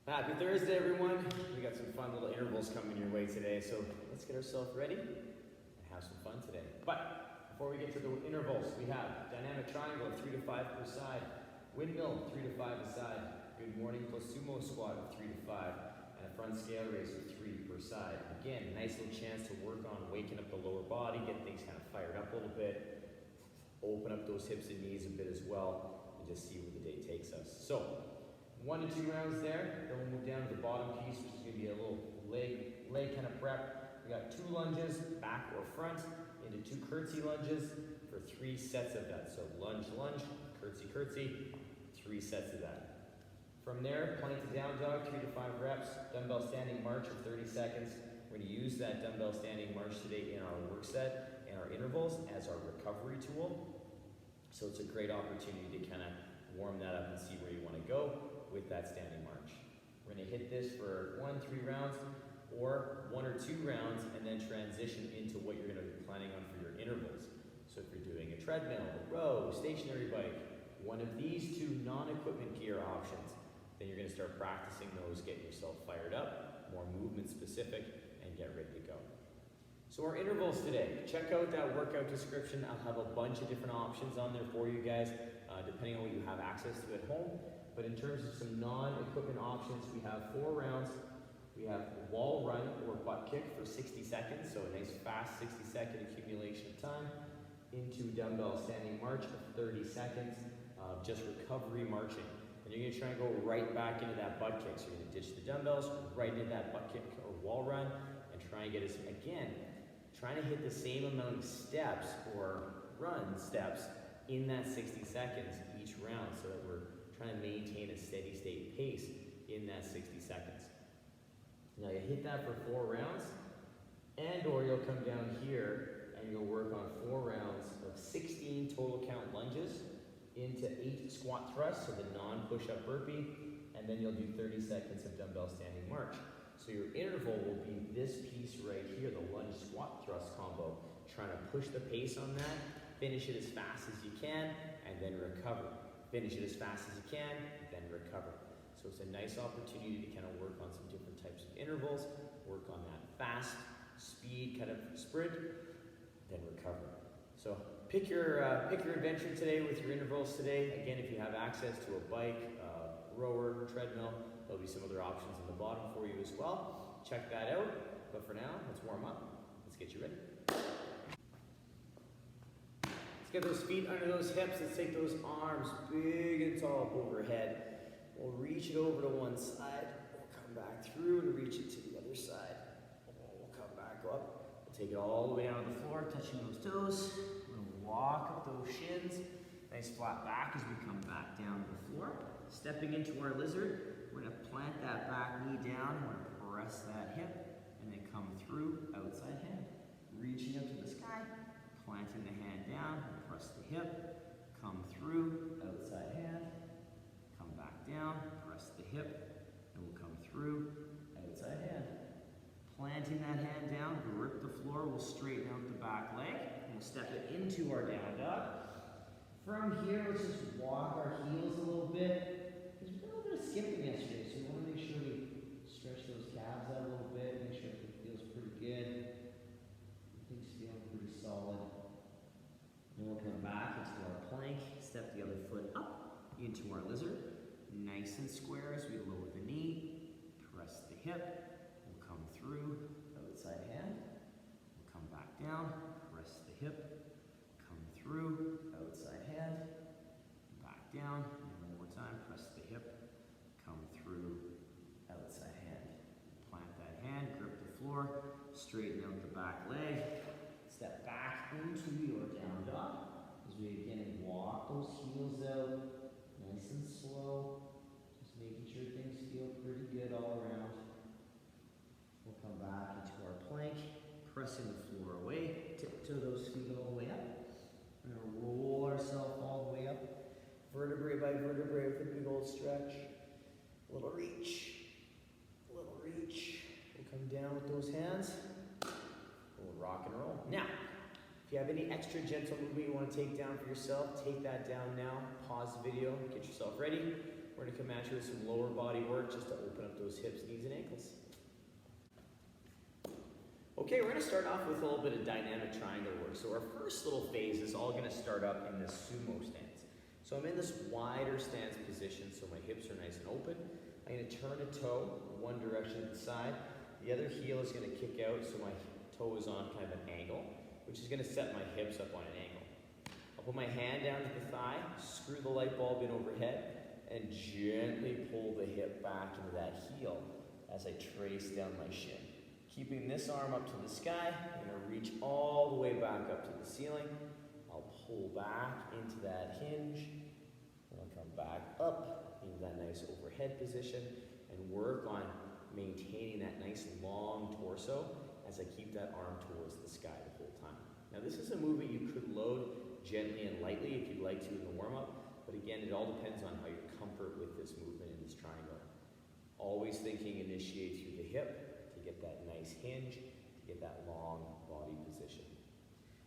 Happy Thursday, everyone. We got some fun little intervals coming your way today, so let's get ourselves ready and have some fun today. But before we get to the intervals, we have dynamic triangle of 3 to 5 per side, windmill 3 to 5 a side, good morning plus sumo squat of 3 to 5, and a front scale raise of 3 per side. Again, nice little chance to work on waking up the lower body, get things kind of fired up a little bit, open up those hips and knees a bit as well, and just see where the day takes us. So 1 to 2 rounds there. Then we'll move down to the bottom piece, which is going to be a little leg kind of prep. We got 2 lunges, back or front, into 2 curtsy lunges for 3 sets of that. So lunge, lunge, curtsy, curtsy, 3 sets of that. From there, plank to down dog, 3 to 5 reps. Dumbbell standing march of 30 seconds. We're going to use that dumbbell standing march today in our work set and our intervals as our recovery tool. So it's a great opportunity to kind of warm that up and see where you want to go with that standing march. We're going to hit this for 1, 3 rounds or 1 or 2 rounds and then transition into what you're going to be planning on for your intervals. So if you're doing a treadmill, row, stationary bike, one of these 2 non-equipment gear options, then you're going to start practicing those, get yourself fired up, more movement specific, and get ready to go. So our intervals today, check out that workout description. I'll have a bunch of different options on there for you guys, depending on what you have access to at home. But in terms of some non-equipment options, we have 4 rounds. We have wall run or butt kick for 60 seconds, so a nice fast 60-second accumulation of time, into dumbbell standing march of 30 seconds of just recovery marching. And you're gonna try and go right back into that butt kick. So you're gonna ditch the dumbbells, right into that butt kick or wall run, and try and get us, again, trying to hit the same amount of steps or run steps in that 60 seconds each round so that we're trying to maintain a steady state pace in that 60 seconds. Now you hit that for 4 rounds, and or you'll come down here and you'll work on 4 rounds of 16 total count lunges into 8 squat thrusts, so the non-push-up burpee, and then you'll do 30 seconds of dumbbell standing march. So your interval will be this piece right here, the lunge squat thrust combo. Trying to push the pace on that, finish it as fast as you can, and then recover. Finish it as fast as you can, then recover. So it's a nice opportunity to kind of work on some different types of intervals, work on that fast speed kind of sprint, then recover. So pick your adventure today with your intervals today. Again, if you have access to a bike, rower, treadmill, there'll be some other options on the bottom for you as well. Check that out. But for now, let's warm up. Let's get you ready. Get those feet under those hips. Let's take those arms big and tall up overhead. We'll reach it over to one side. We'll come back through and reach it to the other side. We'll come back up. We'll take it all the way down to the floor, touching those toes. We'll walk up those shins. Nice flat back as we come back down to the floor. Stepping into our lizard, we're going to plant that back knee down. We're going to press that hip and then come through outside hand. Reaching up to the sky. Planting the hand down, press the hip, come through, outside hand, come back down, press the hip, and we'll come through, outside hand. Planting that hand down, grip the floor, we'll straighten out the back leg, and we'll step it into our down dog. From here, let's just walk our heels a little bit, because we did a little bit of skipping yesterday, so we want to make sure we stretch those calves out a little bit, make sure it feels pretty good. Things feel pretty solid. And we'll come back into our plank, step the other foot up into our lizard. Nice and square as we lower the knee, press the hip, we'll come through, outside hand, we'll come back down, press the hip, come through, outside hand, back down, and one more time, press the hip, come through, outside hand. Plant that hand, grip the floor, straighten out the back leg, step back into your down dog as we again walk those heels out nice and slow, just making sure things feel pretty good all around. We'll come back into our plank, pressing the floor away, tiptoe those feet all the way up. We're going to roll ourselves all the way up, vertebrae by vertebrae with a big old stretch. A little reach, a little reach. We'll come down with those hands. We'll rock and roll. Now, if you have any extra gentle movement you want to take down for yourself, take that down now. Pause the video, get yourself ready. We're going to come at you with some lower body work just to open up those those hips, knees, and ankles. Okay, we're going to start off with a little bit of dynamic triangle work. So our first little phase is all going to start up in this sumo stance. So I'm in this wider stance position, so my hips are nice and open. I'm going to turn a toe one direction to the side. The other heel is going to kick out, so my toe is on kind of an angle, which is going to set my hips up on an angle. I'll put my hand down to the thigh, screw the light bulb in overhead, and gently pull the hip back into that heel as I trace down my shin. Keeping this arm up to the sky, I'm going to reach all the way back up to the ceiling. I'll pull back into that hinge, and I'll come back up into that nice overhead position and work on maintaining that nice long torso as I keep that arm towards the sky the whole time. Now this is a movement you could load gently and lightly if you'd like to in the warm-up, but again, it all depends on how your comfort with this movement in this triangle. Always thinking initiate through the hip to get that nice hinge, to get that long body position.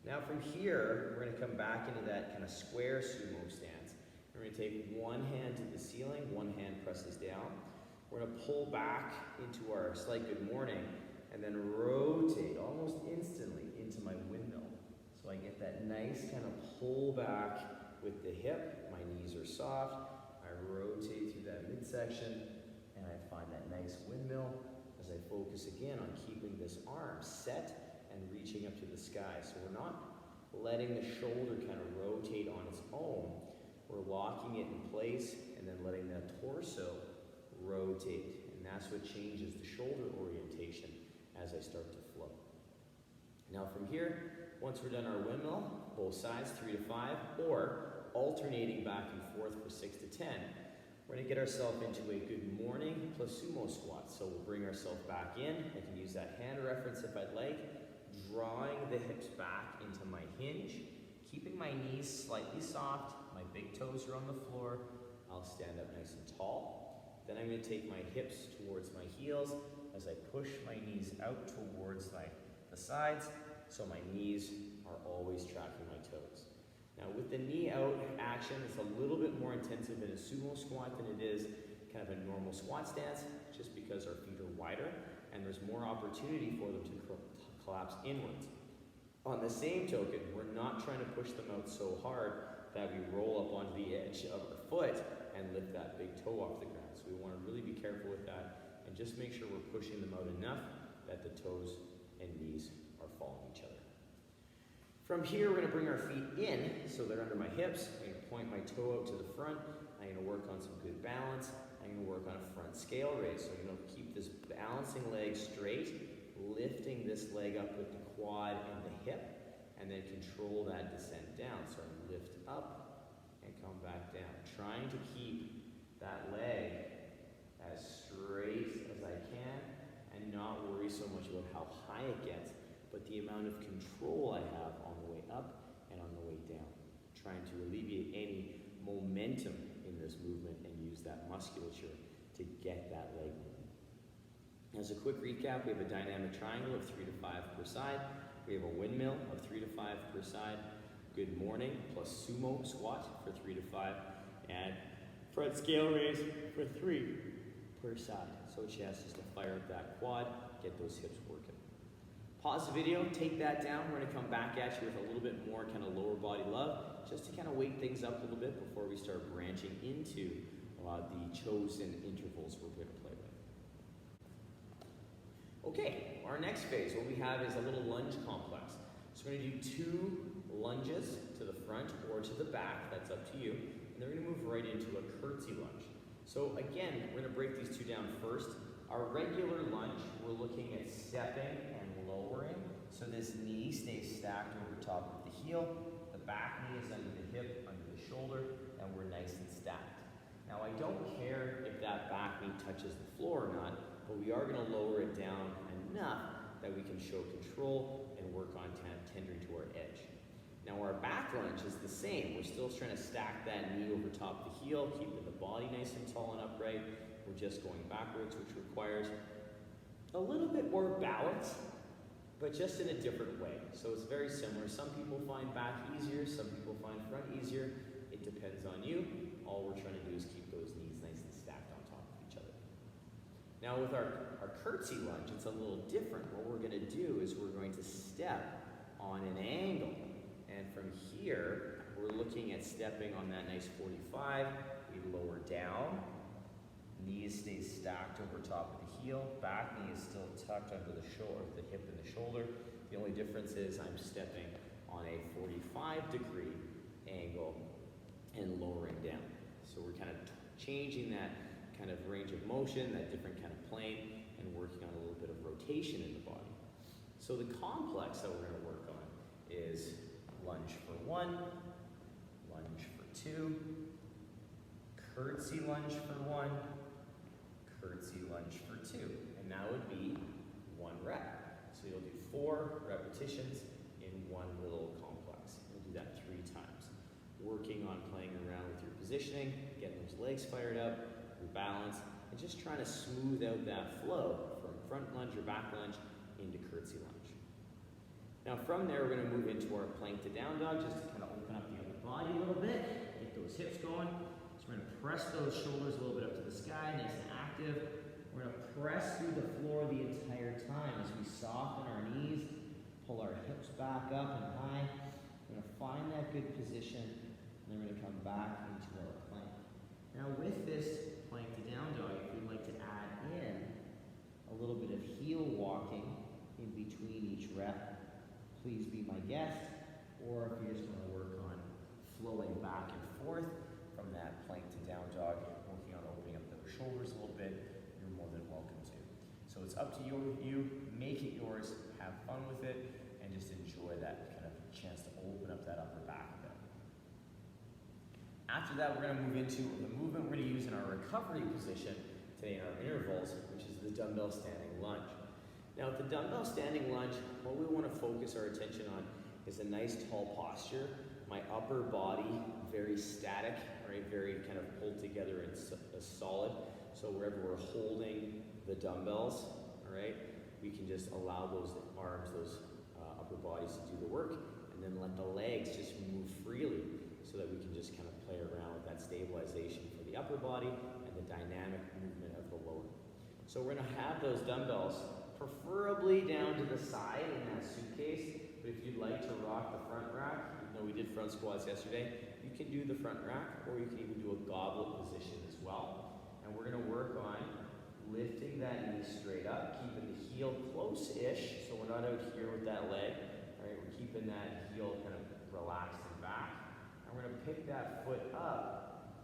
Now from here, we're going to come back into that kind of square sumo stance. We're going to take one hand to the ceiling, one hand presses down. We're going to pull back into our slight good morning and then rotate almost instantly into my windmill. So I get that nice kind of pull back with the hip. My knees are soft. I rotate through that midsection and I find that nice windmill as I focus again on keeping this arm set and reaching up to the sky. So we're not letting the shoulder kind of rotate on its own. We're locking it in place and then letting that torso rotate. And that's what changes the shoulder orientation as I start to flow. Now from here, once we're done our windmill, both sides, 3 to 5, or alternating back and forth for 6 to 10, we're going to get ourselves into a good morning plus sumo squat. So we'll bring ourselves back in. I can use that hand reference if I'd like, drawing the hips back into my hinge, keeping my knees slightly soft. My big toes are on the floor. I'll stand up nice and tall. Then I'm going to take my hips towards my heels as I push my knees out towards the sides, so my knees are always tracking my toes. Now with the knee out action, it's a little bit more intensive in a sumo squat than it is kind of a normal squat stance, just because our feet are wider and there's more opportunity for them to collapse inwards. On the same token, we're not trying to push them out so hard that we roll up onto the edge of our foot and lift that big toe off the ground. So we want to really be careful with that and just make sure we're pushing them out enough that the toes and knees are following each other. From here, we're going to bring our feet in so they're under my hips. I'm going to point my toe out to the front. I'm going to work on some good balance. I'm going to work on a front scale raise. So I'm going to keep this balancing leg straight, lifting this leg up with the quad and the hip, and then control that descent down. So I lift up and come back down, trying to keep that leg as straight as I can and not worry so much about how high it gets, but the amount of control I have on the way up and on the way down, trying to alleviate any momentum in this movement and use that musculature to get that leg moving. As a quick recap, we have a dynamic triangle of 3 to 5 per side. We have a windmill of 3 to 5 per side. Good morning plus sumo squat for 3 to 5. And front scale raise for 3 per side. So chest is to fire up that quad, get those hips working. Pause the video, take that down. We're going to come back at you with a little bit more kind of lower body love, just to kind of wake things up a little bit before we start branching into the chosen intervals we're going to play with. Okay, our next phase, what we have is a little lunge complex. So we're going to do 2 lunges to the front or to the back, that's up to you, and then we're going to move right into a curtsy lunge. So again, we're going to break these 2 down first. Our regular lunge, we're looking at stepping and lowering, so this knee stays stacked over top of the heel, the back knee is under the hip, under the shoulder, and we're nice and stacked. Now I don't care if that back knee touches the floor or not, but we are going to lower it down enough that we can show control and work on tendering to our edge. Now our back lunge is the same. We're still trying to stack that knee over top of the heel, keeping the body nice and tall and upright. We're just going backwards, which requires a little bit more balance, but just in a different way. So it's very similar. Some people find back easier, some people find front easier. It depends on you. All we're trying to do is keep those knees nice and stacked on top of each other. Now with our curtsy lunge, it's a little different. What we're gonna do is we're going to step on an angle. And from here, we're looking at stepping on that nice 45. We lower down, knees stay stacked over top of the heel, back knee is still tucked under the shoulder, the hip and the shoulder. The only difference is I'm stepping on a 45-degree angle and lowering down. So we're kind of changing that kind of range of motion, that different kind of plane, and working on a little bit of rotation in the body. So the complex that we're gonna work on is lunge for 1, lunge for 2, curtsy lunge for 1, curtsy lunge for 2. And that would be 1 rep. So you'll do 4 repetitions in one little complex. You'll do that 3 times. Working on playing around with your positioning, getting those legs fired up, your balance, and just trying to smooth out that flow from front lunge or back lunge into curtsy lunge. Now from there, we're gonna move into our plank to down dog, just to kind of open up the upper body a little bit, get those hips going. So we're gonna press those shoulders a little bit up to the sky, nice and active. We're gonna press through the floor the entire time as we soften our knees, pull our hips back up and high. We're gonna find that good position, and then we're gonna come back into our plank. Now with this plank to down dog, if you'd like to add in a little bit of heel walking in between each rep, please be my guest. Or if you just want to work on flowing back and forth from that plank to down dog, working on opening up those shoulders a little bit, you're more than welcome to. So it's up to you, make it yours, have fun with it, and just enjoy that kind of chance to open up that upper back a bit. After that, we're going to move into the movement we're going to use in our recovery position today in our intervals, which is the dumbbell standing lunge. Now with the dumbbell standing lunge, what we want to focus our attention on is a nice tall posture. My upper body, very static, right? Very kind of pulled together and solid. So wherever we're holding the dumbbells, all right, we can just allow those arms, those upper bodies to do the work, and then let the legs just move freely so that we can just kind of play around with that stabilization for the upper body and the dynamic movement of the lower. So we're gonna have those dumbbells preferably down to the side in that suitcase, but if you'd like to rock the front rack, even though we did front squats yesterday, you can do the front rack, or you can even do a goblet position as well. And we're gonna work on lifting that knee straight up, keeping the heel close-ish, so we're not out here with that leg, all right? We're keeping that heel kind of relaxed and back. And we're gonna pick that foot up,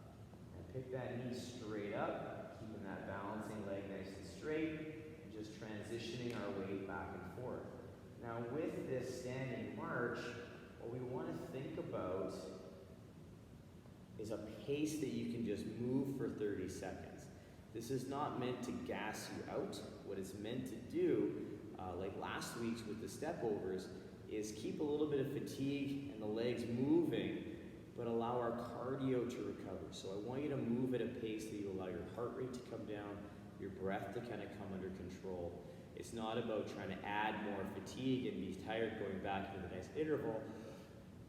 and pick that knee straight up, keeping that balancing leg nice and straight, just transitioning our weight back and forth. Now with this standing march, what we want to think about is a pace that you can just move for 30 seconds. This is not meant to gas you out. What it's meant to do, like last week's with the step overs, is keep a little bit of fatigue and the legs moving, but allow our cardio to recover. So I want you to move at a pace that you allow your heart rate to come down, your breath to kind of come under control. It's not about trying to add more fatigue and be tired going back into the next interval.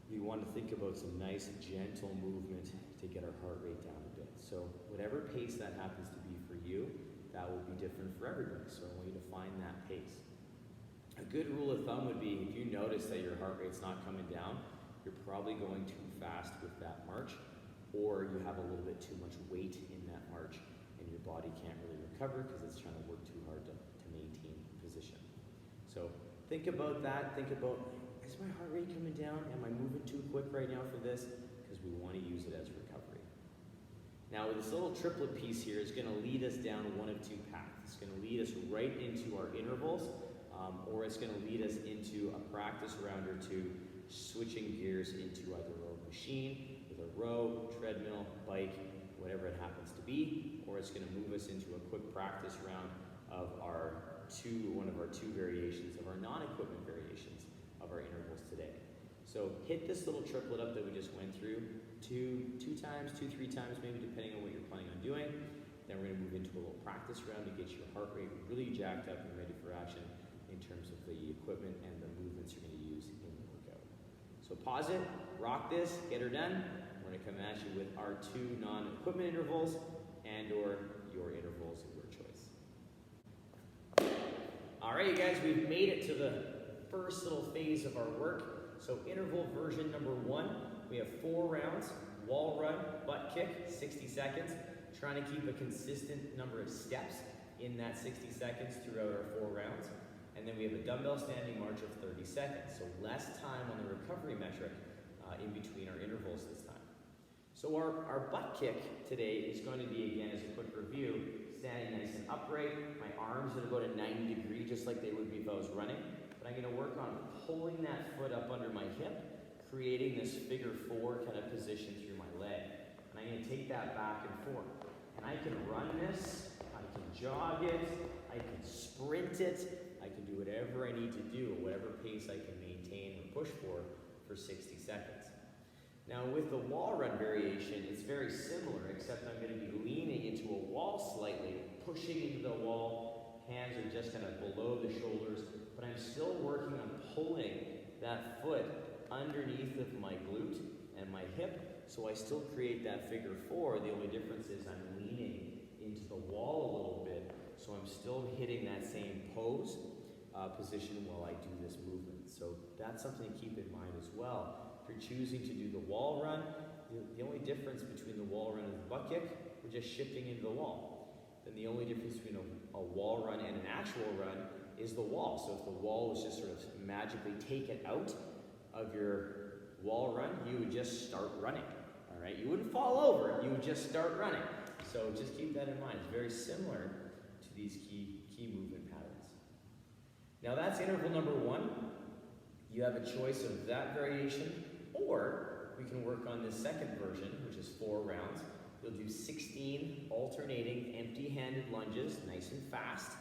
We want to think about some nice gentle movement to get our heart rate down a bit. So whatever pace that happens to be for you, that will be different for everybody. So I want you to find that pace. A good rule of thumb would be if you notice that your heart rate's not coming down, you're probably going too fast with that march, or you have a little bit too much weight in that march and your body can't really recover because it's trying to work too hard to maintain position. So think about that. Think about, is my heart rate coming down? Am I moving too quick right now for this? Because we want to use it as recovery. Now this little triplet piece here is going to lead us down one of 2 paths. It's going to lead us right into our intervals, or it's going to lead us into a practice round or 2, switching gears into either a machine, with a row, treadmill, bike, whatever it happens to be, or it's going to move us into a quick practice round of one of our 2 variations, of our non-equipment variations of our intervals today. So hit this little triplet up that we just went through, two times, 3 times, maybe depending on what you're planning on doing. Then we're going to move into a little practice round to get your heart rate really jacked up and ready for action in terms of the equipment and the movements you're going to use in the workout. So pause it, rock this, get her done. We're going to come at you with our 2 non-equipment intervals and or your intervals of your choice. All right, you guys, we've made it to the first little phase of our work. So interval version number 1, we have 4 rounds, wall run, butt kick, 60 seconds, trying to keep a consistent number of steps in that 60 seconds throughout our 4 rounds. And then we have a dumbbell standing march of 30 seconds, so less time on the recovery metric in between our intervals this time. So our butt kick today is going to be, again, as a quick review, standing nice and upright. My arms are about a 90 degree, just like they would be if I was running. But I'm going to work on pulling that foot up under my hip, creating this figure 4 kind of position through my leg. And I'm going to take that back and forth. And I can run this, I can jog it, I can sprint it, I can do whatever I need to do, whatever pace I can maintain or push for 60 seconds. Now with the wall run variation, it's very similar, except I'm going to be leaning into a wall slightly, pushing into the wall, hands are just kind of below the shoulders, but I'm still working on pulling that foot underneath of my glute and my hip, so I still create that figure 4. The only difference is I'm leaning into the wall a little bit, so I'm still hitting that same pose position while I do this movement. So that's something to keep in mind as well. If you're choosing to do the wall run, the only difference between the wall run and the butt kick, we're just shifting into the wall. Then the only difference between a wall run and an actual run is the wall. So if the wall was just sort of magically taken out of your wall run, you would just start running. All right, you wouldn't fall over, you would just start running. So just keep that in mind. It's very similar to these key movement patterns. Now that's interval number 1. You have a choice of that variation, or we can work on this second version, which is 4 rounds. You'll do 16 alternating empty-handed lunges, nice and fast.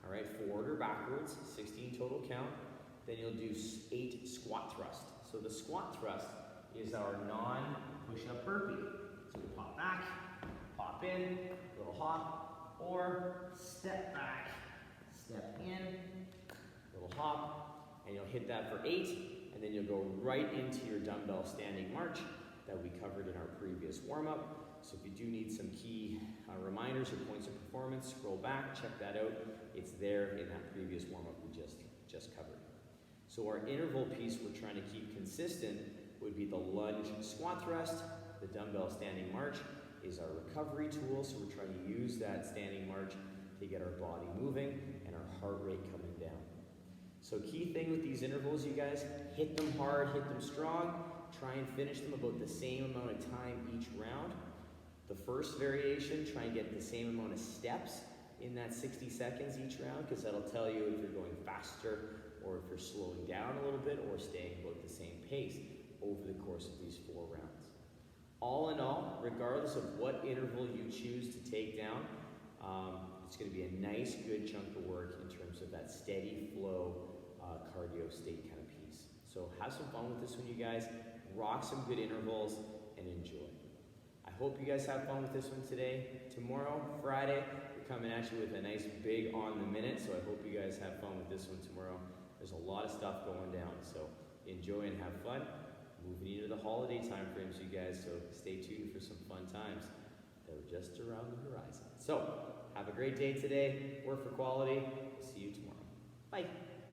All right, forward or backwards, 16 total count. Then you'll do 8 squat thrusts. So the squat thrust is our non-push-up burpee. So we pop back, pop in, little hop, or step back, step in, little hop, and you'll hit that for 8, and then you'll go right into your dumbbell standing march that we covered in our previous warm-up. So if you do need some key reminders or points of performance, scroll back, check that out. It's there in that previous warm-up we just covered. So our interval piece we're trying to keep consistent would be the lunge squat thrust. The dumbbell standing march is our recovery tool, so we're trying to use that standing march to get our body moving and our heart rate coming down. So key thing with these intervals, you guys, hit them hard, hit them strong, try and finish them about the same amount of time each round. The first variation, try and get the same amount of steps in that 60 seconds each round, because that'll tell you if you're going faster or if you're slowing down a little bit or staying about the same pace over the course of these 4 rounds. All in all, regardless of what interval you choose to take down, it's going to be a nice, good chunk of work in terms of that steady flow cardio state kind of piece. So have some fun with this one, you guys. Rock some good intervals and enjoy. I hope you guys have fun with this one today. Tomorrow, Friday, we're coming at you with a nice big on the minute, so I hope you guys have fun with this one tomorrow. There's a lot of stuff going down, so enjoy and have fun. Moving into the holiday time frames, you guys, so stay tuned for some fun times. They're just around the horizon. So, have a great day today. Work for quality. See you tomorrow. Bye.